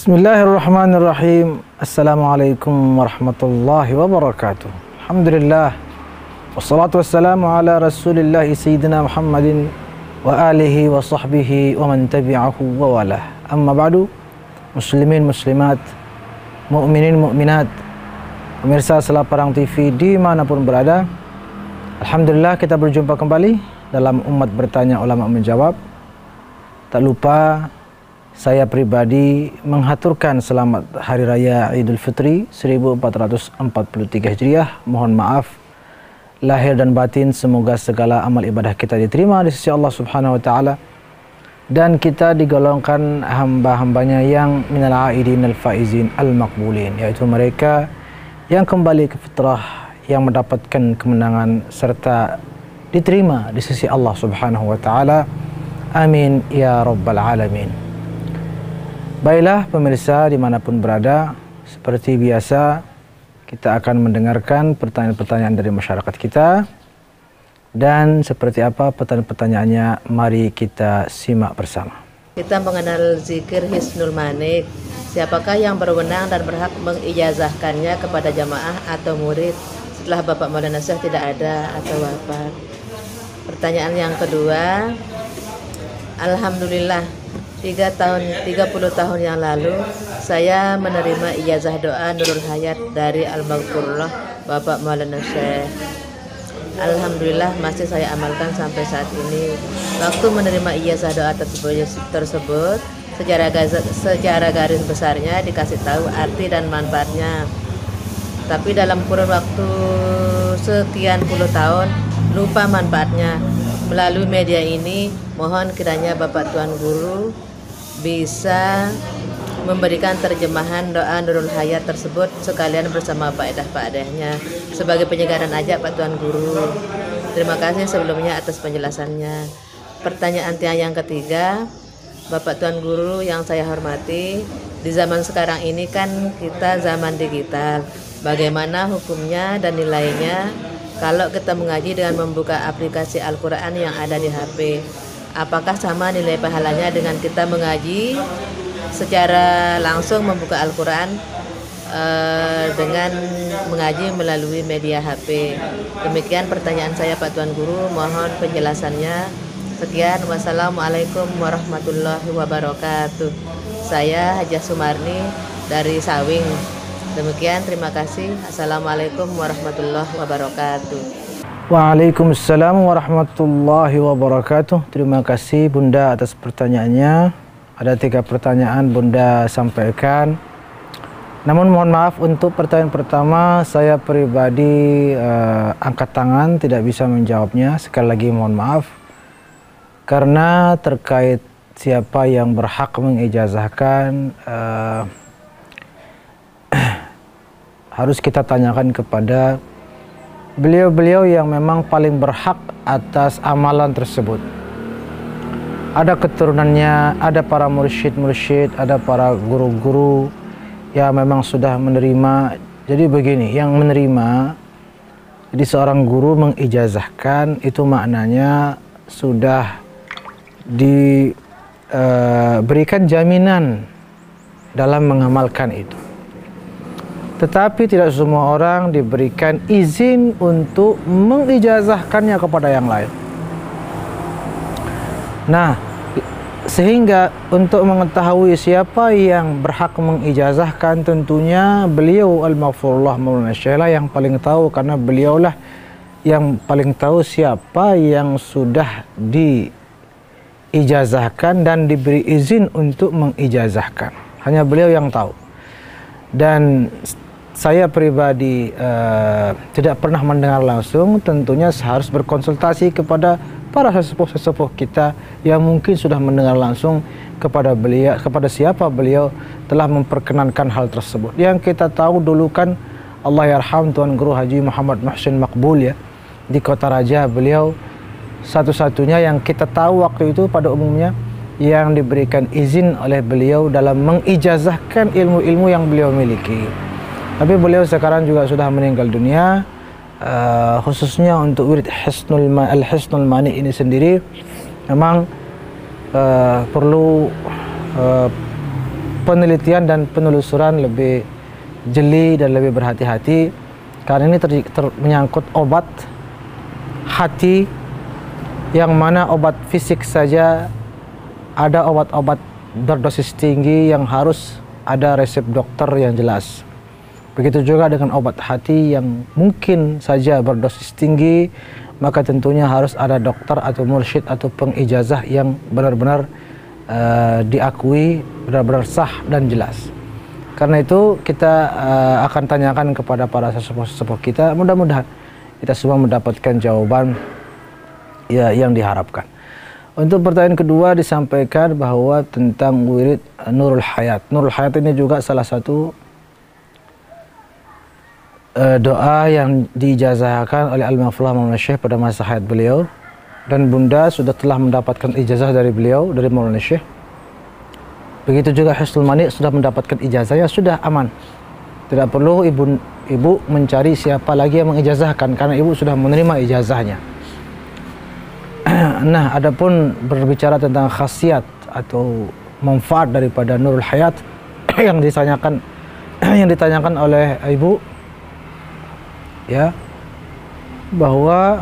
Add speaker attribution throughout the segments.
Speaker 1: Bismillahirrahmanirrahim. Assalamualaikum warahmatullahi wabarakatuh. Alhamdulillah. Wassalatu wassalamu ala rasulillah Sayyidina Muhammadin wa alihi wa sahbihi wa man tabi'ahu wa walah. Amma ba'du. Muslimin, muslimat, mu'minin, mu'minat, pemirsa Selaparang TV dimanapun berada, alhamdulillah kita berjumpa kembali dalam Umat Bertanya Ulama Menjawab. Tak lupa saya pribadi menghaturkan selamat Hari Raya Idul Fitri 1443 Hijriah. Mohon maaf lahir dan batin, semoga segala amal ibadah kita diterima di sisi Allah Subhanahu wa taala dan kita digolongkan hamba-hambanya yang minal aidin al faizin al maqbulin, yaitu mereka yang kembali ke fitrah, yang mendapatkan kemenangan serta diterima di sisi Allah Subhanahu wa taala. Amin ya rabbal alamin. Baiklah pemirsa dimanapun berada, seperti biasa kita akan mendengarkan pertanyaan-pertanyaan dari masyarakat kita. Dan seperti apa pertanyaan-pertanyaannya, mari kita simak bersama.
Speaker 2: Kita mengenal zikir Hisnul Manik. Siapakah yang berwenang dan berhak mengijazahkannya kepada jamaah atau murid setelah Bapak Maulana Syekh tidak ada atau wafat? Pertanyaan yang kedua, alhamdulillah 30 tahun yang lalu saya menerima ijazah doa Nurul Hayat dari Al-Maghfurullah Bapak Maulana Syekh. Alhamdulillah masih saya amalkan sampai saat ini. Waktu menerima ijazah doa tersebut secara garis besarnya dikasih tahu arti dan manfaatnya. Tapi dalam kurun waktu sekian puluh tahun lupa manfaatnya. Melalui media ini mohon kiranya Bapak Tuan Guru bisa memberikan terjemahan doa Nurul Hayat tersebut sekalian bersama faedah-faedahnya sebagai penyegaran aja Pak Tuan Guru. Terima kasih sebelumnya atas penjelasannya. Pertanyaan yang ketiga, Bapak Tuan Guru yang saya hormati, di zaman sekarang ini kan kita zaman digital. Bagaimana hukumnya dan nilainya kalau kita mengaji dengan membuka aplikasi Al-Quran yang ada di HP? Apakah sama nilai pahalanya dengan kita mengaji secara langsung membuka Al-Quran dengan mengaji melalui media HP? Demikian pertanyaan saya Pak Tuan Guru, mohon penjelasannya. Sekian, wassalamualaikum warahmatullahi wabarakatuh. Saya Hajah Sumarni dari Sawing. Demikian, terima kasih. Assalamualaikum warahmatullahi wabarakatuh.
Speaker 1: Waalaikumsalam warahmatullahi wabarakatuh. Terima kasih Bunda atas pertanyaannya. Ada 3 pertanyaan Bunda sampaikan. Namun mohon maaf untuk pertanyaan pertama, saya pribadi angkat tangan, tidak bisa menjawabnya. Sekali lagi mohon maaf. Karena terkait siapa yang berhak mengijazahkan, harus kita tanyakan kepada beliau-beliau yang memang paling berhak atas amalan tersebut. Ada keturunannya, ada para mursyid-mursyid, ada para guru-guru yang memang sudah menerima. Jadi begini, yang menerima, jadi seorang guru mengijazahkan itu maknanya sudah diberikan jaminan dalam mengamalkan itu. Tetapi tidak semua orang diberikan izin untuk mengijazahkannya kepada yang lain. Nah, sehingga untuk mengetahui siapa yang berhak mengijazahkan, tentunya beliau Al-Maghfurullah Maulana Syekh yang paling tahu, karena beliaulah yang paling tahu siapa yang sudah diijazahkan dan diberi izin untuk mengijazahkan. Hanya beliau yang tahu. Dan saya pribadi tidak pernah mendengar langsung, tentunya harus berkonsultasi kepada para sesepuh-sesepuh kita yang mungkin sudah mendengar langsung kepada beliau, kepada siapa beliau telah memperkenankan hal tersebut. Yang kita tahu dulu kan Allahyarham Tuan Guru Haji Muhammad Muhsin Maqbul ya, di Kota Raja, beliau satu-satunya yang kita tahu waktu itu pada umumnya yang diberikan izin oleh beliau dalam mengijazahkan ilmu-ilmu yang beliau miliki. Tapi beliau sekarang juga sudah meninggal dunia. Khususnya untuk wirid Al-Hisnul Manik ini sendiri memang perlu penelitian dan penelusuran lebih jeli dan lebih berhati-hati, karena ini menyangkut obat hati, yang mana obat fisik saja ada obat-obat berdosis tinggi yang harus ada resep dokter yang jelas. Begitu juga dengan obat hati yang mungkin saja berdosis tinggi, maka tentunya harus ada dokter atau mursyid atau pengijazah yang benar-benar diakui, benar-benar sah dan jelas. Karena itu kita akan tanyakan kepada para sesepuh kita, mudah-mudahan kita semua mendapatkan jawaban ya yang diharapkan. Untuk pertanyaan kedua disampaikan bahwa tentang wirid Nurul Hayat. Nurul Hayat ini juga salah satu doa yang diijazahkan oleh Al-Maghfurlah Maulana Syekh pada masa hayat beliau, dan Bunda sudah telah mendapatkan ijazah dari beliau, dari Maulana Syekh. Begitu juga Hisnul Mani sudah mendapatkan ijazahnya, sudah aman. Tidak perlu ibu mencari siapa lagi yang mengijazahkan, karena ibu sudah menerima ijazahnya. Nah, adapun berbicara tentang khasiat atau manfaat daripada Nurul Hayat yang ditanyakan oleh ibu, ya, bahwa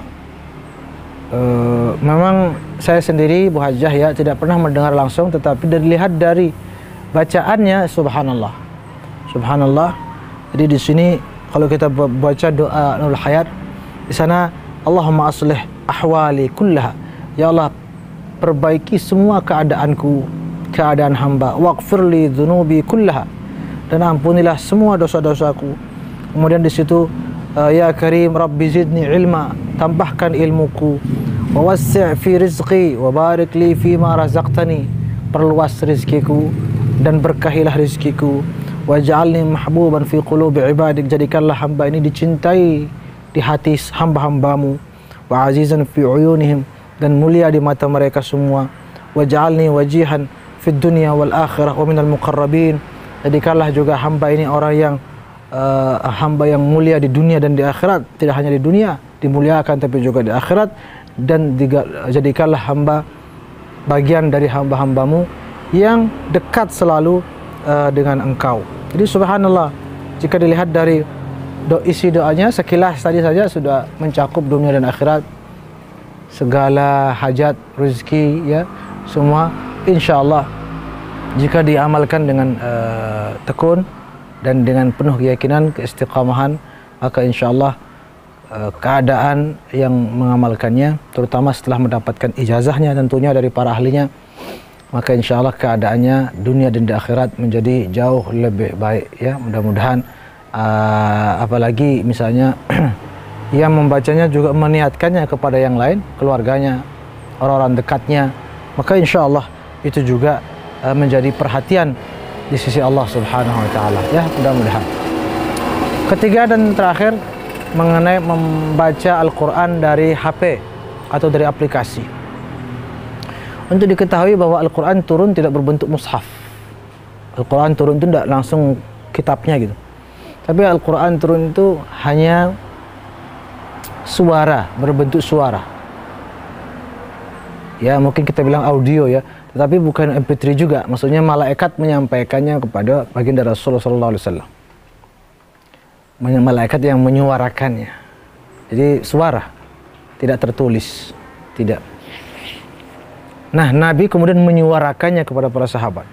Speaker 1: memang saya sendiri Bu Hajah ya tidak pernah mendengar langsung, tetapi dilihat dari bacaannya, subhanallah, subhanallah. Jadi di sini kalau kita baca doa Nurul Hayat, di sana Allahumma aslih ahwali kullaha, ya Allah perbaiki semua keadaanku, keadaan hamba, waghfirli dzunubi kullaha, dan ampunilah semua dosa-dosaku. Kemudian di situ ya Karim Rabbi zidni ilma, tambahkan ilmuku, wa wassi' fi rizqi wa barik li fi ma razaqtani, perluas rizkiku dan berkahilah rizkiku, waj'alni mahbuban fi qulubi ibadik, jadikanlah hamba ini dicintai di hati hamba-hambamu, wa azizan fi uyunihim, dan mulia di mata mereka semua, waj'alni wajihan fid dunya wal akhirah wa minal muqarrabin, jadikanlah juga hamba ini orang yang hamba yang mulia di dunia dan di akhirat, tidak hanya di dunia dimuliakan tapi juga di akhirat, dan jadikanlah hamba bagian dari hamba-hambamu yang dekat selalu dengan engkau. Jadi subhanallah, jika dilihat dari isi doanya sekilas tadi saja sudah mencakup dunia dan akhirat, segala hajat, rezeki, ya, semua insyaallah jika diamalkan dengan tekun dan dengan penuh keyakinan, keistiqamahan, maka insyaallah keadaan yang mengamalkannya, terutama setelah mendapatkan ijazahnya tentunya dari para ahlinya, maka insyaallah keadaannya dunia dan di akhirat menjadi jauh lebih baik, ya. Mudah-mudahan apalagi misalnya yang membacanya juga meniatkannya kepada yang lain, keluarganya, orang-orang dekatnya, maka insyaallah itu juga menjadi perhatian di sisi Allah Subhanahu wa taala, ya, mudah-mudahan. Ketiga dan terakhir mengenai membaca Al-Qur'an dari HP atau dari aplikasi. Untuk diketahui bahwa Al-Qur'an turun tidak berbentuk mushaf. Al-Qur'an turun itu tidak langsung kitabnya gitu. Tapi Al-Qur'an turun itu hanya suara, berbentuk suara. Ya, mungkin kita bilang audio, ya, tetapi bukan MP3 juga. Maksudnya malaikat menyampaikannya kepada baginda Rasulullah SAW. Malaikat yang menyuarakannya. Jadi suara, tidak tertulis, tidak. Nah, Nabi kemudian menyuarakannya kepada para sahabat.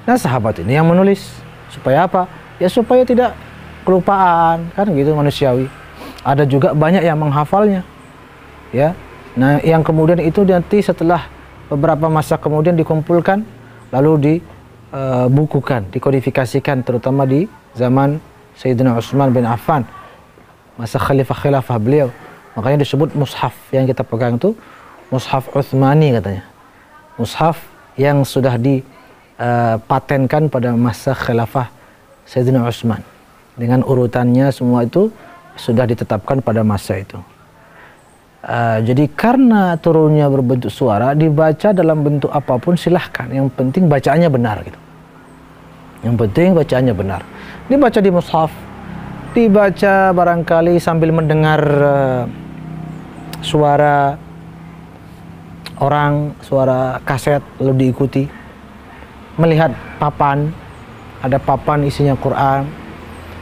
Speaker 1: Nah, sahabat ini yang menulis. Supaya apa? Ya supaya tidak kelupaan, kan gitu, manusiawi. Ada juga banyak yang menghafalnya, ya. Nah, yang kemudian itu nanti setelah beberapa masa kemudian dikumpulkan, lalu dibukukan, dikodifikasikan, terutama di zaman Sayyidina Utsman bin Affan, masa khilafah beliau. Makanya disebut mushaf yang kita pegang itu mushaf Utsmani katanya. Mushaf yang sudah dipatenkan pada masa khilafah Sayyidina Utsman. Dengan urutannya semua itu sudah ditetapkan pada masa itu. Jadi karena turunnya berbentuk suara, dibaca dalam bentuk apapun silahkan. Yang penting bacaannya benar gitu. Yang penting bacaannya benar. Dibaca di mushaf, dibaca barangkali sambil mendengar suara orang, suara kaset lalu diikuti, melihat papan, ada papan isinya Quran.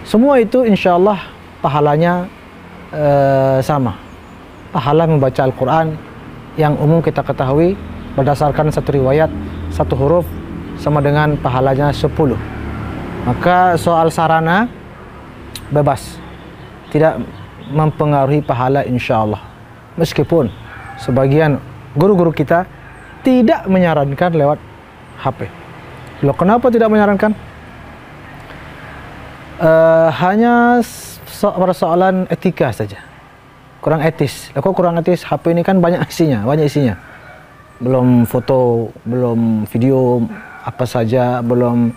Speaker 1: Semua itu insya Allah pahalanya sama. Pahala membaca Al-Quran yang umum kita ketahui berdasarkan satu riwayat, satu huruf sama dengan pahalanya 10. Maka soal sarana bebas, tidak mempengaruhi pahala insya Allah. Meskipun sebagian guru-guru kita tidak menyarankan lewat HP. Loh, kenapa tidak menyarankan? Hanya persoalan etika saja, kurang etis. Kok kurang etis? HP ini kan banyak isinya. Belum foto, belum video apa saja, belum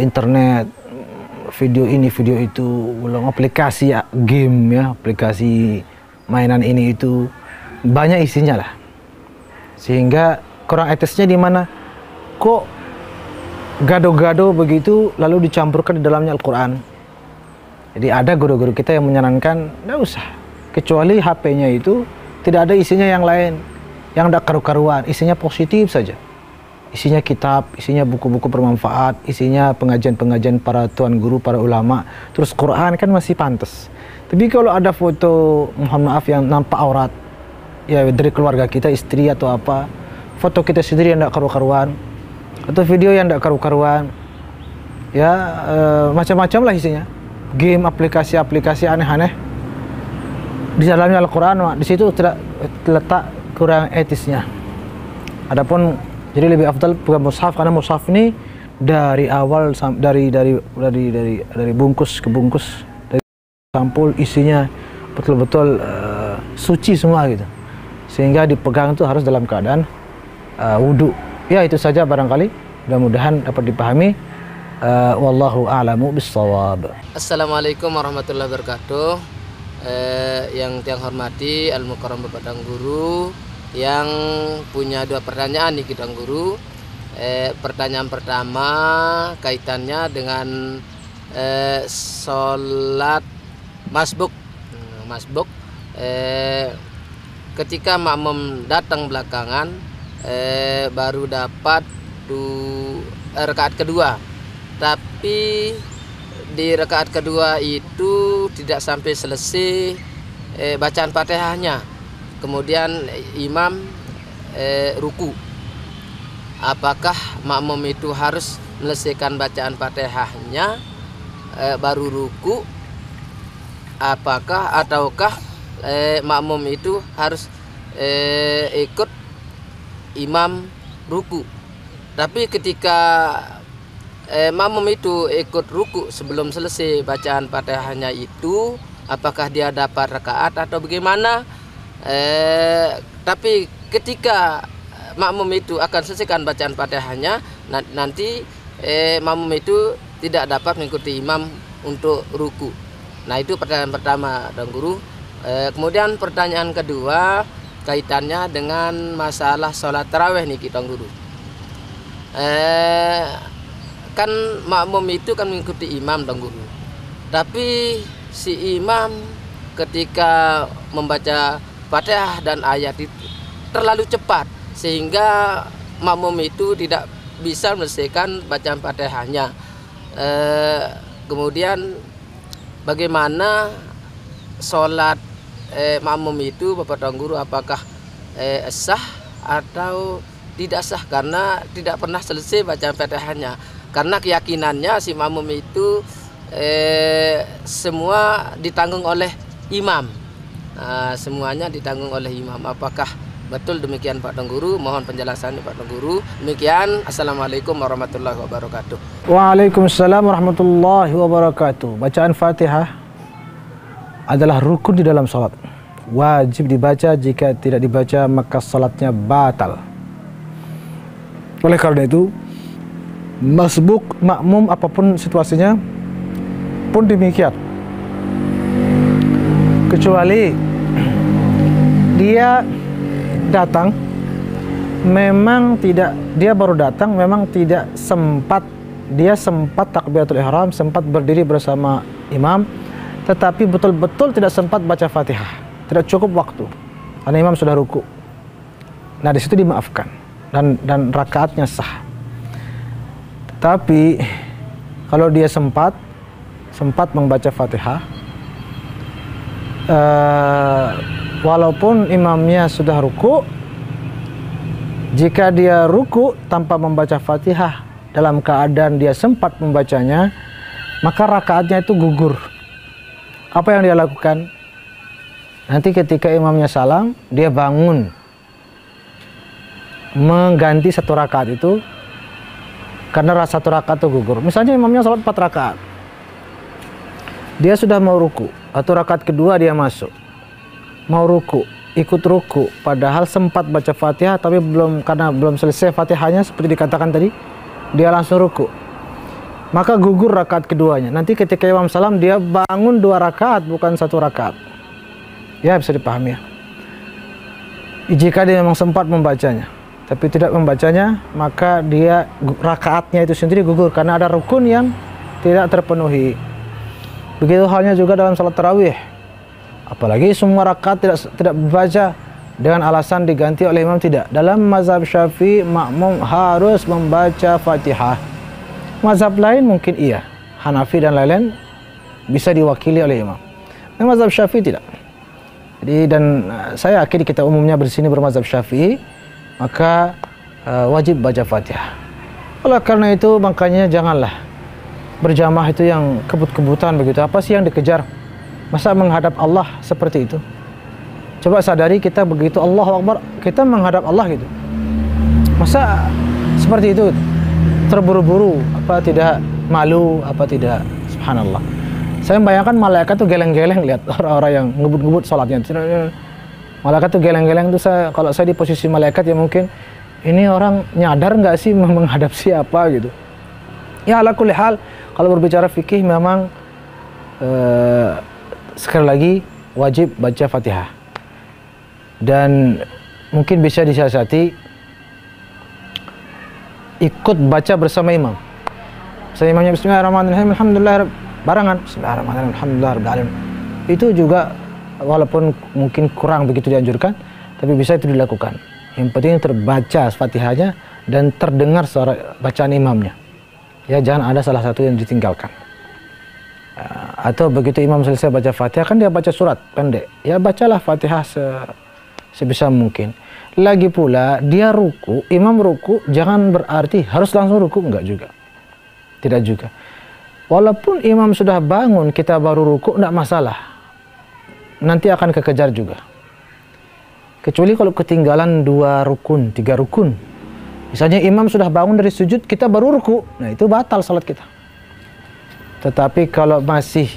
Speaker 1: internet, video ini, video itu, belum aplikasi game ya, aplikasi mainan ini itu, banyak isinya lah. Sehingga kurang etisnya di mana? Kok gado-gado begitu lalu dicampurkan di dalamnya Al-Quran. Jadi ada guru-guru kita yang menyarankan tidak usah, kecuali HP-nya itu tidak ada isinya yang lain, yang tidak karu-karuan, isinya positif saja. Isinya kitab, isinya buku-buku bermanfaat, isinya pengajian-pengajian para tuan guru, para ulama. Terus Quran kan masih pantas. Tapi kalau ada foto, mohon maaf, yang nampak aurat, ya dari keluarga kita, istri atau apa, foto kita sendiri yang tidak karu-karuan, atau video yang tidak karu-karuan, ya macam-macam lah isinya. Game, aplikasi-aplikasi aneh-aneh di dalamnya Al-Quran, di situ terletak kurang etisnya. Adapun jadi lebih afdal bukan mushaf, karena mushaf ini dari awal dari bungkus ke bungkus, dari sampul isinya betul-betul suci semua gitu. Sehingga dipegang itu harus dalam keadaan wudu. Ya, itu saja barangkali, mudah-mudahan dapat dipahami. Wallahu a'lamu bissawab.
Speaker 3: Assalamualaikum warahmatullahi wabarakatuh. Yang hormati Al-Mukarram Bapak dan Guru, yang punya dua pertanyaan nih kita Guru. Pertanyaan pertama kaitannya dengan sholat masbuk. Ketika makmum datang belakangan, baru dapat rakaat kedua, tapi di rakaat kedua itu tidak sampai selesai bacaan Fatihahnya. Kemudian imam ruku. Apakah makmum itu harus menyelesaikan bacaan Fatihahnya baru ruku? Ataukah makmum itu harus ikut imam ruku? Tapi ketika makmum itu ikut ruku sebelum selesai bacaan Fatihahnya itu, apakah dia dapat rakaat atau bagaimana? Tapi ketika makmum itu akan selesaikan bacaan Fatihahnya, nanti makmum itu tidak dapat mengikuti imam untuk ruku. Nah, itu pertanyaan pertama dan Guru. Kemudian pertanyaan kedua kaitannya dengan masalah sholat tarawih nih kita Guru. Kan makmum itu kan mengikuti imam dan Guru. Tapi si imam ketika membaca Fatihah dan ayat itu terlalu cepat, sehingga makmum itu tidak bisa menyelesaikan bacaan Fatihahnya. Kemudian bagaimana sholat makmum itu Bapak dan Guru, apakah sah atau tidak sah karena tidak pernah selesai bacaan Fatihahnya? Karena keyakinannya si makmum itu semua ditanggung oleh imam. Semuanya ditanggung oleh imam. Apakah betul demikian Pak dan Guru? Mohon penjelasannya Pak dan Guru. Demikian, Assalamualaikum warahmatullahi wabarakatuh.
Speaker 1: Waalaikumsalam warahmatullahi wabarakatuh. Bacaan Fatihah adalah rukun di dalam salat. Wajib dibaca, jika tidak dibaca maka salatnya batal. Oleh karena itu, masbuk, makmum, apapun situasinya pun demikian. Kecuali dia datang, memang tidak, dia baru datang, memang tidak sempat, dia sempat takbiratul ihram, sempat berdiri bersama imam, tetapi betul-betul tidak sempat baca Fatihah, tidak cukup waktu karena imam sudah ruku. Nah, di situ dimaafkan dan rakaatnya sah. Tapi kalau dia sempat membaca Fatihah, walaupun imamnya sudah ruku, jika dia ruku tanpa membaca Fatihah dalam keadaan dia sempat membacanya, maka rakaatnya itu gugur. Apa yang dia lakukan? Nanti ketika imamnya salam, dia bangun mengganti satu rakaat itu, karena satu rakaat itu gugur. Misalnya imamnya salat 4 rakaat, dia sudah mau ruku, atau rakaat kedua dia masuk mau ruku, ikut ruku, padahal sempat baca Fatihah tapi karena belum selesai Fatihahnya seperti dikatakan tadi, dia langsung ruku, maka gugur rakaat keduanya. Nanti ketika imam salam, dia bangun 2 rakaat, bukan 1 rakaat. Ya, bisa dipahami ya. Jika dia memang sempat membacanya tapi tidak membacanya, maka dia rakaatnya itu sendiri gugur karena ada rukun yang tidak terpenuhi. Begitu halnya juga dalam salat tarawih. Apalagi semua rakaat tidak dibaca dengan alasan diganti oleh imam, tidak. Dalam mazhab Syafi'i, makmum harus membaca Fatihah. Mazhab lain mungkin iya, Hanafi dan lain-lain bisa diwakili oleh imam. Nah, mazhab Syafi'i tidak. Jadi, dan saya yakin kita umumnya bersini bermazhab Syafi'i, maka wajib baca Fatihah. Oleh karena itu, makanya janganlah berjamaah itu yang kebut-kebutan begitu. Apa sih yang dikejar? Masa menghadap Allah seperti itu? Coba sadari, kita begitu Allahu Akbar, kita menghadap Allah gitu. Masa seperti itu? Terburu-buru, apa tidak malu, apa tidak? Subhanallah. Saya membayangkan malaikat tuh geleng-geleng lihat orang-orang yang ngebut-ngebut sholatnya. Malaikat tuh geleng-geleng tuh, kalau saya di posisi malaikat ya mungkin, ini orang nyadar nggak sih menghadap siapa gitu. Ya, ala kulli hal, kalau berbicara fikih memang sekali lagi wajib baca Fatihah. Dan mungkin bisa disiasati ikut baca bersama imam. Misalnya imamnya Bismillahirrahmanirrahim, alhamdulillah, barangan Bismillahirrahmanirrahim, alhamdulillah. Itu juga walaupun mungkin kurang begitu dianjurkan, tapi bisa itu dilakukan. Yang penting terbaca Fatihahnya dan terdengar suara bacaan imamnya. Ya, jangan ada salah satu yang ditinggalkan. Atau begitu imam selesai baca Fatihah, kan dia baca surat pendek, ya bacalah Fatihah sebisa mungkin. Lagi pula dia ruku, imam ruku, jangan berarti harus langsung ruku, enggak juga. Tidak juga. Walaupun imam sudah bangun, kita baru ruku, enggak masalah. Nanti akan kekejar juga. Kecuali kalau ketinggalan 2 rukun, 3 rukun. Misalnya imam sudah bangun dari sujud, kita baru ruku, nah itu batal salat kita. Tetapi kalau masih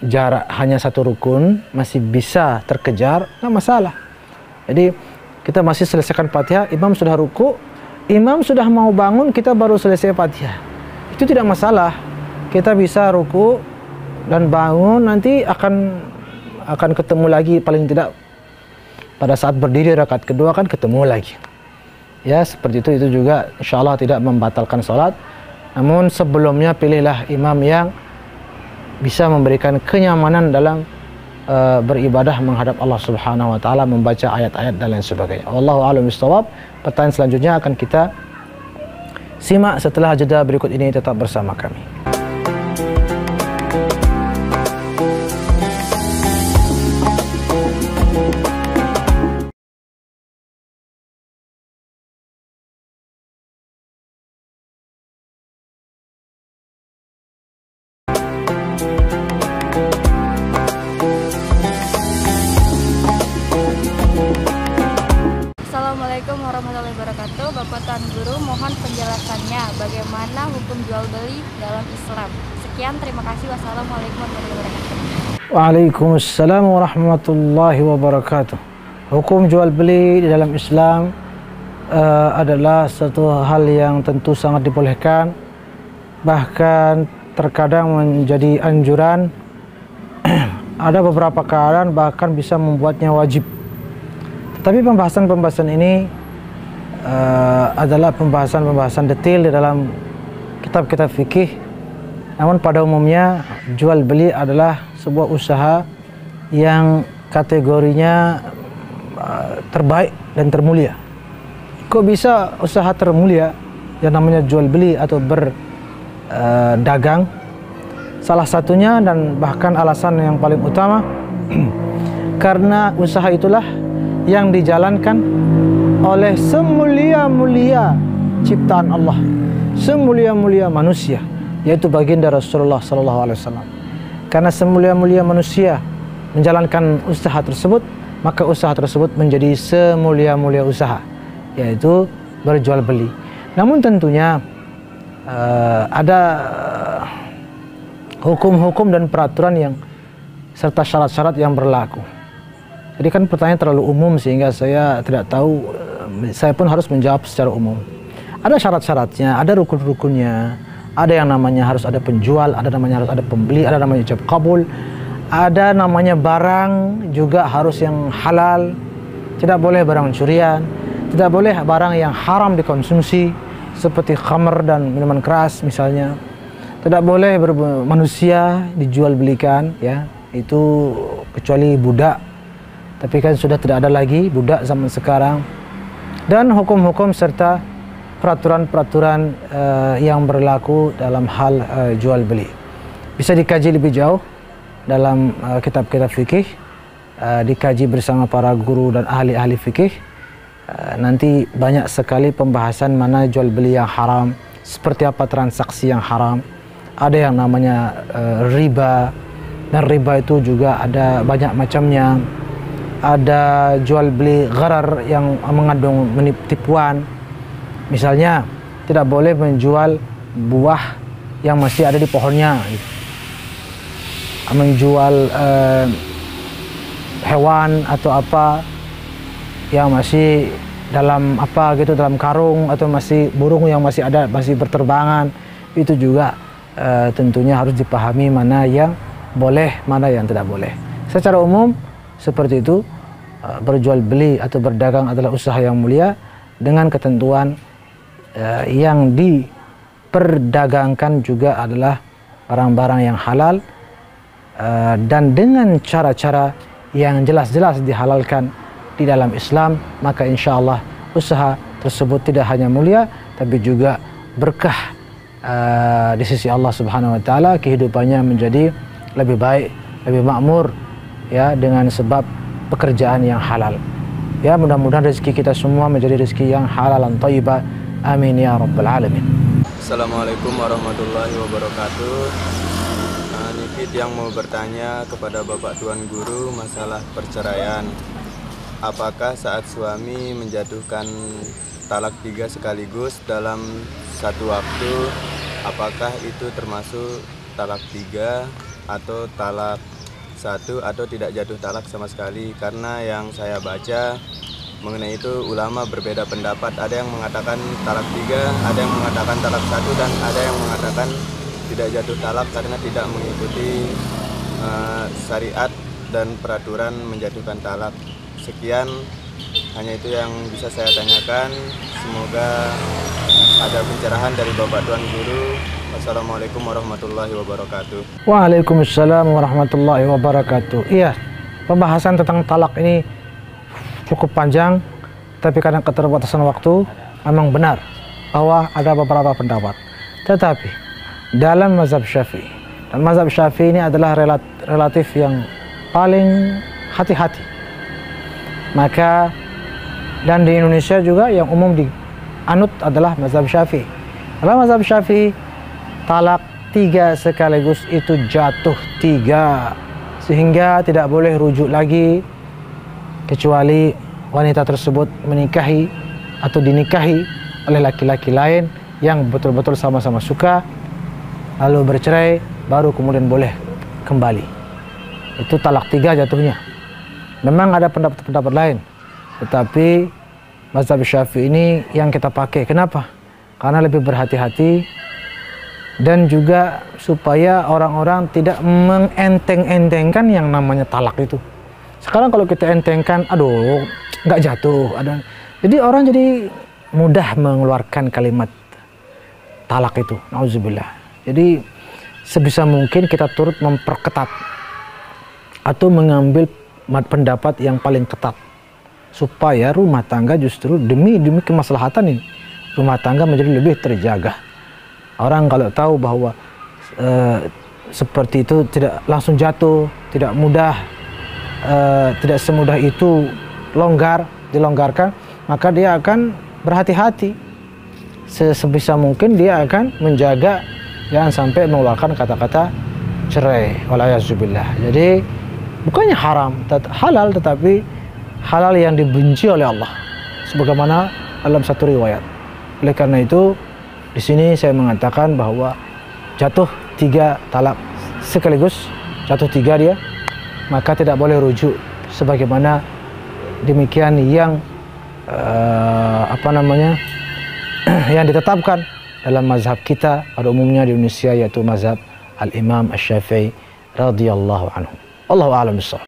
Speaker 1: jarak hanya 1 rukun, masih bisa terkejar, nggak masalah. Jadi kita masih selesaikan Fatihah, imam sudah ruku, imam sudah mau bangun, kita baru selesai Fatihah. Itu tidak masalah. Kita bisa ruku dan bangun, nanti akan ketemu lagi, paling tidak pada saat berdiri rakaat kedua kan ketemu lagi. Ya, seperti itu juga insya Allah tidak membatalkan sholat. Namun sebelumnya pilihlah imam yang bisa memberikan kenyamanan dalam beribadah menghadap Allah Subhanahu wa taala, membaca ayat-ayat dan lain sebagainya. Wallahu a'lam bishawab. Pertanyaan selanjutnya akan kita simak setelah jeda berikut ini, tetap bersama kami.
Speaker 4: Assalamualaikum warahmatullahi wabarakatuh. Bapak Tuan Guru, mohon penjelasannya bagaimana hukum jual beli dalam Islam. Sekian, terima kasih. Wassalamualaikum warahmatullahi wabarakatuh.
Speaker 1: Waalaikumsalam warahmatullahi wabarakatuh. Hukum jual beli di dalam Islam adalah satu hal yang tentu sangat dibolehkan, bahkan terkadang menjadi anjuran. Ada beberapa keadaan bahkan bisa membuatnya wajib. Tapi pembahasan-pembahasan ini adalah pembahasan-pembahasan detail di dalam kitab-kitab fikih. Namun pada umumnya jual beli adalah sebuah usaha yang kategorinya terbaik dan termulia. Kok bisa usaha termulia? yang namanya jual beli atau berdagang. Salah satunya dan bahkan alasan yang paling utama karena usaha itulah yang dijalankan oleh semulia-mulia ciptaan Allah, semulia-mulia manusia, yaitu baginda Rasulullah SAW. Karena semulia-mulia manusia menjalankan usaha tersebut, maka usaha tersebut menjadi semulia-mulia usaha, yaitu berjual beli. Namun tentunya ada hukum-hukum dan peraturan yang serta syarat-syarat yang berlaku. Jadi kan pertanyaan terlalu umum sehingga saya tidak tahu, saya pun harus menjawab secara umum. Ada syarat-syaratnya, ada rukun-rukunnya, ada yang namanya harus ada penjual, ada namanya harus ada pembeli, ada namanya ijab kabul, ada namanya barang juga harus yang halal, tidak boleh barang curian, tidak boleh barang yang haram dikonsumsi seperti khamr dan minuman keras misalnya. Tidak boleh manusia dijual belikan, ya, itu kecuali budak. Tapi kan sudah tidak ada lagi budak zaman sekarang. Dan hukum-hukum serta peraturan-peraturan yang berlaku dalam hal jual beli. Bisa dikaji lebih jauh dalam kitab-kitab fikih, dikaji bersama para guru dan ahli-ahli fikih. Nanti banyak sekali pembahasan mana jual beli yang haram, seperti apa transaksi yang haram. Ada yang namanya riba, dan riba itu juga ada banyak macamnya. Ada jual beli gharar yang mengandung penipuan. Misalnya tidak boleh menjual buah yang masih ada di pohonnya, menjual hewan atau apa yang masih dalam apa gitu, dalam karung, atau masih burung yang masih ada, masih berterbangan. Itu juga tentunya harus dipahami mana yang boleh, mana yang tidak boleh. Secara umum seperti itu, berjual beli atau berdagang adalah usaha yang mulia dengan ketentuan yang diperdagangkan juga adalah barang-barang yang halal dan dengan cara-cara yang jelas-jelas dihalalkan di dalam Islam, maka insya Allah usaha tersebut tidak hanya mulia tapi juga berkah di sisi Allah Subhanahu wa taala, kehidupannya menjadi lebih baik, lebih makmur, ya, dengan sebab pekerjaan yang halal. Ya, mudah-mudahan rezeki kita semua menjadi rezeki yang halal dan thayyibah. Amin ya rabbal alamin.
Speaker 5: Assalamualaikum warahmatullahi wabarakatuh. Nifit yang mau bertanya kepada Bapak Tuan Guru masalah perceraian. Apakah saat suami menjatuhkan talak 3 sekaligus dalam satu waktu, apakah itu termasuk talak 3 atau talak 1 atau tidak jatuh talak sama sekali? Karena yang saya baca mengenai itu ulama berbeda pendapat. Ada yang mengatakan talak 3, ada yang mengatakan talak 1, dan ada yang mengatakan tidak jatuh talak karena tidak mengikuti syariat dan peraturan menjatuhkan talak. Sekian, hanya itu yang bisa saya tanyakan. Semoga ada pencerahan dari Bapak Tuan Guru. Wassalamualaikum warahmatullahi wabarakatuh.
Speaker 1: Waalaikumsalam warahmatullahi wabarakatuh. Iya, pembahasan tentang talak ini cukup panjang, tapi karena keterbatasan waktu memang benar bahwa ada beberapa pendapat. Tetapi dalam mazhab Syafi'i, dan mazhab Syafi'i ini adalah relatif yang paling hati-hati. Maka dan di Indonesia juga yang umum dianut adalah mazhab Syafi'i. Dalam mazhab Syafi'i, talak 3 sekaligus itu jatuh 3, sehingga tidak boleh rujuk lagi kecuali wanita tersebut menikahi atau dinikahi oleh laki-laki lain yang betul-betul sama-sama suka, lalu bercerai, baru kemudian boleh kembali. Itu talak 3 jatuhnya. Memang ada pendapat-pendapat lain, tetapi mazhab Syafi'i ini yang kita pakai. Kenapa? Karena lebih berhati-hati, dan juga supaya orang-orang tidak mengenteng-entengkan yang namanya talak itu. Sekarang kalau kita entengkan, aduh, nggak jatuh. Jadi orang jadi mudah mengeluarkan kalimat talak itu. Nauzubillah. Jadi sebisa mungkin kita turut memperketat atau mengambil pendapat yang paling ketat supaya rumah tangga justru demi kemaslahatan ini rumah tangga menjadi lebih terjaga. Orang kalau tahu bahwa seperti itu tidak langsung jatuh, tidak mudah, tidak semudah itu dilonggarkan, maka dia akan berhati-hati. Sebisa mungkin dia akan menjaga jangan sampai mengeluarkan kata-kata cerai. Walayazubillah. Jadi bukannya haram, halal, tetapi halal yang dibenci oleh Allah, sebagaimana dalam satu riwayat. Oleh karena itu, di sini saya mengatakan bahwa jatuh 3 talak sekaligus, jatuh 3 dia, maka tidak boleh rujuk. Sebagaimana demikian yang yang ditetapkan dalam mazhab kita pada umumnya di Indonesia, yaitu mazhab Al-Imam Asy-Syafi'i radhiyallahu anhu. Allahu a'lam bishawab.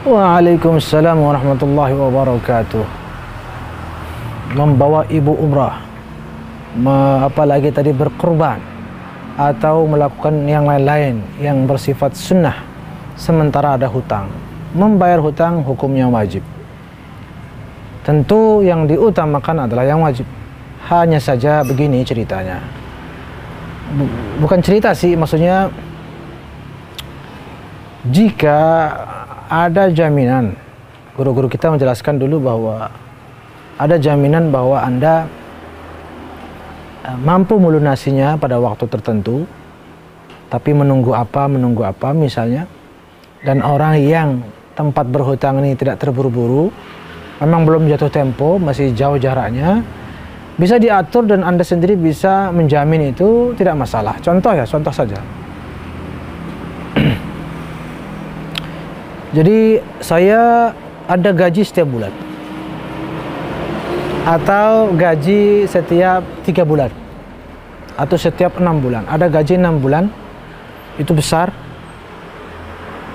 Speaker 1: Waalaikumsalam warahmatullahi wabarakatuh. Membawa ibu umrah, apalagi tadi berkurban atau melakukan yang lain-lain yang bersifat sunnah sementara ada hutang. Membayar hutang hukumnya wajib. Tentu yang diutamakan adalah yang wajib. Hanya saja begini ceritanya. Bukan cerita sih, maksudnya jika ada jaminan, guru-guru kita menjelaskan dulu bahwa ada jaminan bahwa Anda mampu melunasinya pada waktu tertentu, tapi menunggu apa misalnya, dan orang yang tempat berhutang ini tidak terburu-buru, memang belum jatuh tempo, masih jauh jaraknya, bisa diatur dan Anda sendiri bisa menjamin itu tidak masalah. Contoh saja. Jadi saya ada gaji setiap bulan, atau gaji setiap 3 bulan, atau setiap 6 bulan. Ada gaji 6 bulan, itu besar.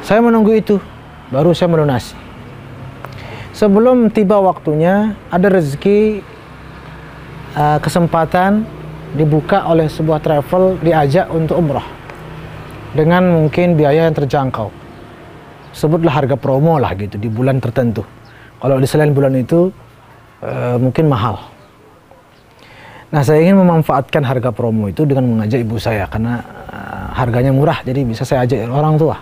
Speaker 1: Saya menunggu itu, baru saya melunasi. Sebelum tiba waktunya, ada rezeki, kesempatan dibuka oleh sebuah travel, diajak untuk umrah dengan mungkin biaya yang terjangkau. Sebutlah harga promo lah gitu di bulan tertentu. Kalau di selain bulan itu mungkin mahal. Nah, saya ingin memanfaatkan harga promo itu dengan mengajak ibu saya karena harganya murah, jadi bisa saya ajak orang tua.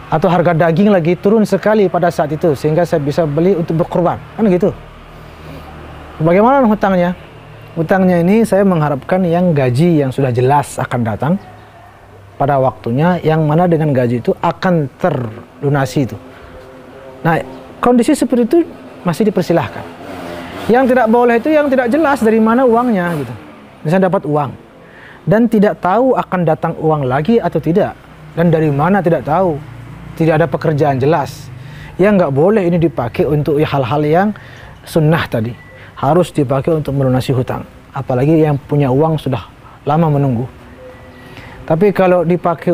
Speaker 1: Atau harga daging lagi turun sekali pada saat itu sehingga saya bisa beli untuk berkurban, kan gitu. Bagaimana hutangnya? Hutangnya ini saya mengharapkan yang gaji yang sudah jelas akan datang pada waktunya, yang mana dengan gaji itu akan terlunasi itu. Nah, kondisi seperti itu masih dipersilahkan. Yang tidak boleh itu yang tidak jelas dari mana uangnya gitu. Misalnya dapat uang dan tidak tahu akan datang uang lagi atau tidak, dan dari mana tidak tahu. Tidak ada pekerjaan jelas. Yang nggak boleh ini dipakai untuk hal-hal yang sunnah tadi. Harus dipakai untuk melunasi hutang. Apalagi yang punya uang sudah lama menunggu. Tapi kalau dipakai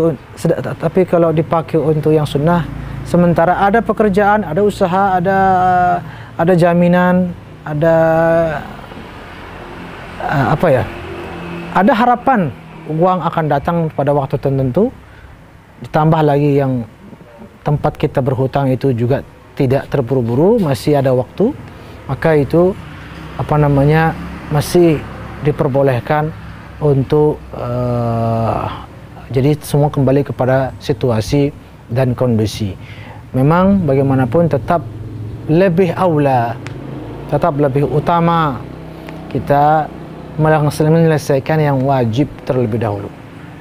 Speaker 1: untuk yang sunnah, sementara ada pekerjaan, ada usaha, ada jaminan, ada ada harapan uang akan datang pada waktu tertentu, ditambah lagi yang tempat kita berhutang itu juga tidak terburu-buru, masih ada waktu, maka itu masih diperbolehkan untuk jadi semua kembali kepada situasi dan kondisi. Memang bagaimanapun tetap lebih aula, tetap lebih utama kita menyelesaikan yang wajib terlebih dahulu.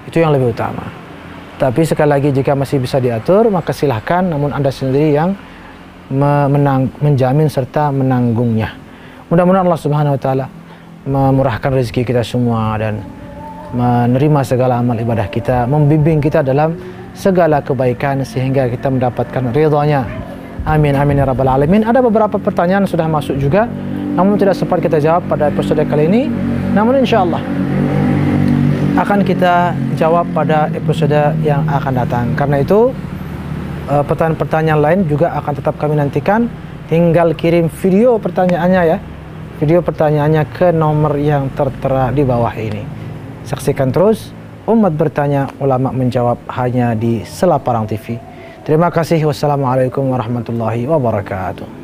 Speaker 1: Itu yang lebih utama. Tapi sekali lagi, jika masih bisa diatur, maka silahkan, namun Anda sendiri yang menjamin serta menanggungnya. Mudah-mudahan Allah Subhanahu wa Ta'ala memurahkan rezeki kita semua dan menerima segala amal ibadah kita, membimbing kita dalam segala kebaikan sehingga kita mendapatkan ridhonya. Amin amin ya rabbal alamin. Ada beberapa pertanyaan sudah masuk juga, namun tidak sempat kita jawab pada episode kali ini. Namun insya Allah akan kita jawab pada episode yang akan datang. Karena itu pertanyaan-pertanyaan lain juga akan tetap kami nantikan. Tinggal kirim video pertanyaannya ya, video pertanyaannya ke nomor yang tertera di bawah ini. Saksikan terus Umat Bertanya, Ulama Menjawab hanya di Sela Parang TV. Terima kasih. Wassalamualaikum warahmatullahi wabarakatuh.